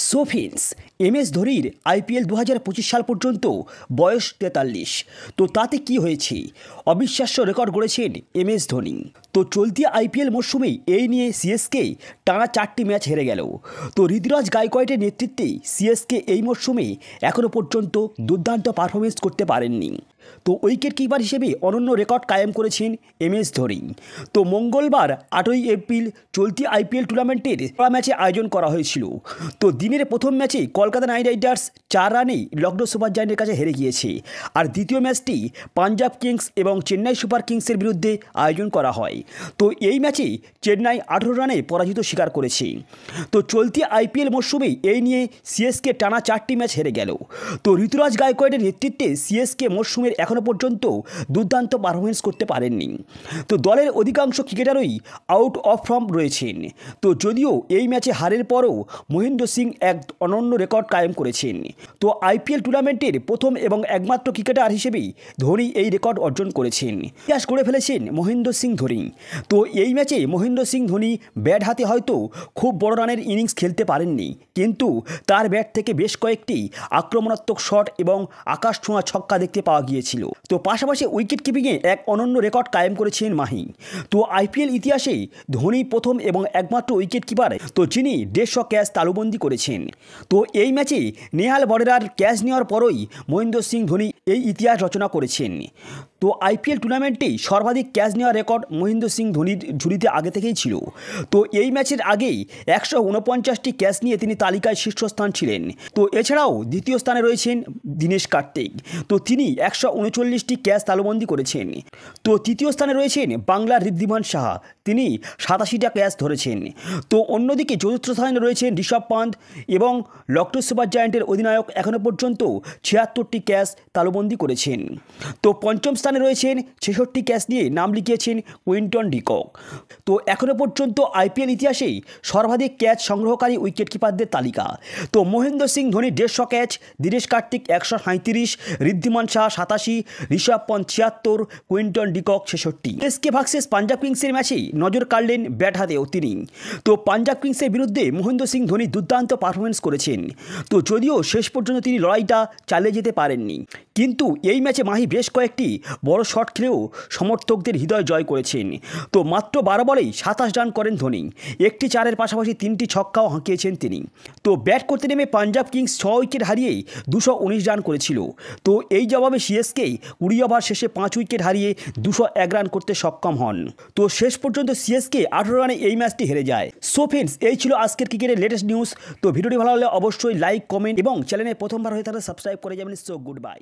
So friends, MS ধোনির IPL 2025 সাল পর্যন্ত বয়স 43। তো তাতে কি হয়েছে? অবিশ্বাস্য রেকর্ড গড়েছেন MS ধোনি। তো চলতি IPL মরশুমে এই নিয়ে CSK টানা 4টি ম্যাচ হেরে গেল। তো ঋতুরাজ গায়কোয়াড়ের নেতৃত্বে CSK এই মরশুমে এখনও পর্যন্ত দুর্দান্ত পারফরমেন্স করতে পারেননি। তো উইকেট কিপার হিসেবে অনন্য রেকর্ড কায়েম করেছেন MS ধোনি। তো মঙ্গলবার 8ই এপ্রিল চলতি IPL টুর্নামেন্টের ম্যাচে আয়োজন করা হয়েছিল। তো দিনের প্রথম ম্যাচে কলকাতা নাইট রাইডার্স 4 রানেই লখনৌ সুপার জায়ান্টের কাছে হেরে গিয়েছে। আর দ্বিতীয় ম্যাচটি পাঞ্জাব কিংস এবং চেন্নাই সুপার কিংসের বিরুদ্ধে আয়োজন করা হয়। তো এই ম্যাচে চেন্নাই 18 রানে পরাজিত স্বীকার করেছে। তো চলতি IPL মরশুমে এই নিয়ে CSK টানা 4টি ম্যাচ হেরে গেল। তো ঋতুরাজ গায়কোয়াড়ের নেতৃত্বে CSK মরশুমের এখনও পর্যন্ত দুর্দান্ত পারফরমেন্স করতে পারেননি। তো দলের অধিকাংশ ক্রিকেটারই আউট অফ ফর্ম রয়েছেন। তো যদিও এই ম্যাচে হারের পরও মহেন্দ্র সিং এক অনন্য রেকর্ড কায়েম করেছেন। তো IPL টুর্নামেন্টের প্রথম এবং একমাত্র ক্রিকেটার হিসেবেই ধোনি এই রেকর্ড অর্জন করেছেন। ইতিহাস করে ফেলেছেন মহেন্দ্র সিং ধোনি। তো এই ম্যাচে মহেন্দ্র সিং ধোনি ব্যাট হাতে হয়তো খুব বড় রানের ইনিংস খেলতে পারেননি, কিন্তু তার ব্যাট থেকে বেশ কয়েকটি আক্রমণাত্মক শট এবং আকাশ ছোঁয়া ছক্কা দেখতে পাওয়া গিয়েছিল। তো পাশাপাশি উইকেট কিপিংয়ে এক অনন্য রেকর্ড কায়েম করেছেন মাহি। তো IPL ইতিহাসে ধোনি প্রথম এবং একমাত্র উইকেট কিপার তো যিনি 150 ক্যাচ তালুবন্দি করেছেন। তো এই ম্যাচে নেহাল বরেরার ক্যাচ নেওয়ার পরই মহেন্দ্র সিং ধোনি এই ইতিহাস রচনা করেছেন। তো IPL টুর্নামেন্টেই সর্বাধিক ক্যাচ নেওয়ার রেকর্ড মহেন্দ্র সিং ধোনির ঝুলিতে আগে থেকেই ছিল। তো এই ম্যাচের আগেই 149টি ক্যাচ নিয়ে তিনি তালিকায় শীর্ষস্থান ছিলেন। তো এছাড়াও দ্বিতীয় স্থানে রয়েছেন দীনেশ কার্তিক। তো তিনি 139টি ক্যাচ তালুবন্দি করেছেন। তো তৃতীয় স্থানে রয়েছেন বাংলার ঋদ্ধিমান সাহা, তিনি 87টা ক্যাচ ধরেছেন। তো অন্যদিকে চতুর্থ স্থানে রয়েছেন ঋষভ পান্ত এবং লখনৌ সুপার জায়ান্টের অধিনায়ক এখনও পর্যন্ত 76টি ক্যাচ তালুবন্দি করেছেন। তো পঞ্চম স্থানে রয়েছেন 66টি ক্যাচ নিয়ে নাম লিখিয়েছেন কুইন্টন ডিকক। তো এখনও পর্যন্ত IPL ইতিহাসেই সর্বাধিক ক্যাচ সংগ্রহকারী উইকেট কিপারদের তালিকা। তো Mahendra Singh Dhoni 150 catch, Dinesh Karthik 137, Wriddhiman Saha 87, Rishabh Pant 76, Quinton de Kock 66। CSK versus Punjab কিংসের ম্যাচেই নজর কাড়লেন ব্যাট হাতেও তিনি। তো পাঞ্জাব কিংসের বিরুদ্ধে মহেন্দ্র সিং ধোনি দুর্দান্ত পারফরমেন্স করেছেন। তো যদিও শেষ পর্যন্ত তিনি লড়াইটা চালিয়ে যেতে পারেননি, কিন্তু এই ম্যাচে মাহি বেশ কয়েকটি বড় শট খেলেও সমর্থকদের হৃদয় জয় করেছেন। তো মাত্র 12 বলেই 27 রান করেন ধোনি, একটি 4-এর পাশাপাশি 3টি ছক্কাও হাঁকিয়েছেন তিনি। তো ব্যাট করতে নেমে পাঞ্জাব কিংস 6 উইকেট হারিয়েই 219 রান করেছিল। তো এই জবাবে CSK 20 ওভার শেষে 5 উইকেট হারিয়ে 201 রান করতে সক্ষম হন। তো শেষ পর্যন্ত CSK 18 রানে এই ম্যাচটি হেরে যায়। সো ফ্রেন্ডস, এই ছিল আজকের ক্রিকেটের লেটেস্ট নিউজ। তো ভিডিওটি ভালো লাগলে অবশ্যই লাইক, কমেন্ট এবং চ্যানেলে প্রথমবার হয়ে থাকলে সাবস্ক্রাইব করে যাবেন। So good bye.